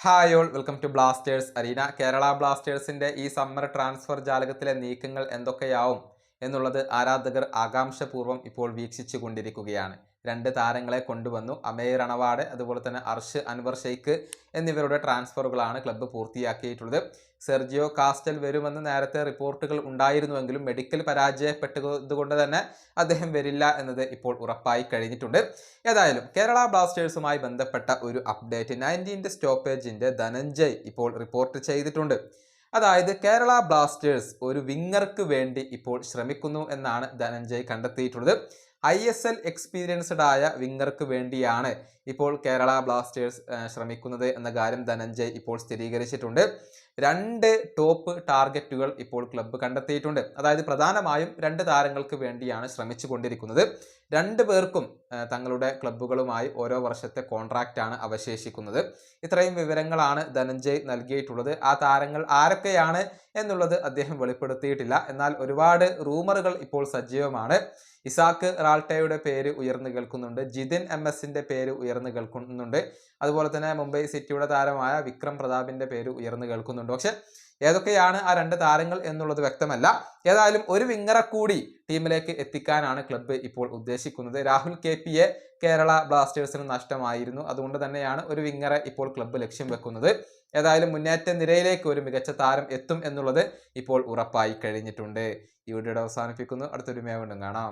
Hi all welcome to blasters arena. Kerala ബ്ലാസ്റ്റേഴ്സിന്റെ ഈ summer transfer ജാലകത്തിലെ നീക്കങ്ങൾ എന്തൊക്കെയാവും എന്നുള്ളത് ആരാധകർ ആകാംക്ഷപൂർവ്വം ഇപ്പോൾ വീക്ഷിച്ചു കൊണ്ടിരിക്കുകയാണ്. രണ്ട് താരങ്ങളെ കൊണ്ടുവന്നു. അമേർ അണവാട് അതുപോലെ തന്നെ അർഷ് അൻവർ ഷെയ്ഖ് എന്നിവരുടെ ട്രാൻസ്ഫറുകളാണ് ക്ലബ്ബ് പൂർത്തിയാക്കിയിട്ടുള്ളത്. സെർജിയോ കാസ്റ്റൽ വരുമെന്ന് നേരത്തെ റിപ്പോർട്ടുകൾ ഉണ്ടായിരുന്നുവെങ്കിലും മെഡിക്കൽ പരാജയപ്പെട്ടതുകൊണ്ട് തന്നെ അദ്ദേഹം വരില്ല എന്നത് ഇപ്പോൾ ഉറപ്പായി കഴിഞ്ഞിട്ടുണ്ട്. ഏതായാലും കേരള ബ്ലാസ്റ്റേഴ്സുമായി ബന്ധപ്പെട്ട ഒരു അപ്ഡേറ്റ് 19th സ്റ്റോപ്പേജിന്റെ ധനഞ്ജയ് ഇപ്പോൾ റിപ്പോർട്ട് ചെയ്തിട്ടുണ്ട്. അതായത് കേരള ബ്ലാസ്റ്റേഴ്സ് ഒരു വിങ്ങർക്ക് വേണ്ടി ഇപ്പോൾ ശ്രമിക്കുന്നു എന്നാണ് ധനഞ്ജയ് കണ്ടെത്തിയിട്ടുള്ളത്. ISL എക്സ്പീരിയൻസ്ഡ് ആയ വിങ്ങർക്ക് വേണ്ടിയാണ് ഇപ്പോൾ കേരള ബ്ലാസ്റ്റേഴ്സ് ശ്രമിക്കുന്നത് എന്ന കാര്യം ധനഞ്ജയ് ഇപ്പോൾ സ്ഥിരീകരിച്ചിട്ടുണ്ട്. രണ്ട് ടോപ്പ് ടാർഗറ്റുകൾ ഇപ്പോൾ ക്ലബ്ബ് കണ്ടെത്തിയിട്ടുണ്ട്. അതായത് പ്രധാനമായും രണ്ട് താരങ്ങൾക്ക് വേണ്ടിയാണ് ശ്രമിച്ചു കൊണ്ടിരിക്കുന്നത്. രണ്ടു പേർക്കും തങ്ങളുടെ ക്ലബ്ബുകളുമായി ഓരോ വർഷത്തെ കോൺട്രാക്റ്റ് ആണ് അവശേഷിക്കുന്നത്. ഇത്രയും വിവരങ്ങളാണ് ധനഞ്ജയ് നൽകിയിട്ടുള്ളത്. ആ താരങ്ങൾ ആരൊക്കെയാണ് എന്നുള്ളത് അദ്ദേഹം വെളിപ്പെടുത്തിയിട്ടില്ല. എന്നാൽ ഒരുപാട് റൂമറുകൾ ഇപ്പോൾ സജീവമാണ്. ഇസാക്ക് റാൾട്ടയുടെ പേര് ഉയർന്നു കേൾക്കുന്നുണ്ട്. ജിതിൻ MS-ന്റെ പേര് ഉയർന്നു കേൾക്കുന്നുണ്ട്. അതുപോലെ തന്നെ മുംബൈ സിറ്റിയുടെ താരമായ വിക്രം പ്രതാപിന്റെ പേര് ഉയർന്നു കേൾക്കുന്നുണ്ട്. പക്ഷെ ഏതൊക്കെയാണ് ആ രണ്ട് താരങ്ങൾ എന്നുള്ളത് വ്യക്തമല്ല. ഏതായാലും ഒരു വിങ്ങറെ കൂടി ടീമിലേക്ക് എത്തിക്കാനാണ് ക്ലബ്ബ് ഇപ്പോൾ ഉദ്ദേശിക്കുന്നത്. രാഹുൽ KP കേരള ബ്ലാസ്റ്റേഴ്സിന് നഷ്ടമായിരുന്നു. അതുകൊണ്ട് തന്നെയാണ് ഒരു വിങ്ങറെ ഇപ്പോൾ ക്ലബ്ബ് ലക്ഷ്യം വെക്കുന്നത്. ഏതായാലും മുന്നേറ്റ നിരയിലേക്ക് ഒരു മികച്ച താരം എത്തും എന്നുള്ളത് ഇപ്പോൾ ഉറപ്പായി കഴിഞ്ഞിട്ടുണ്ട്. ഈ വീഡിയോ അവസാനിപ്പിക്കുന്നു. അടുത്തൊരു വീണ്ടും കാണാം.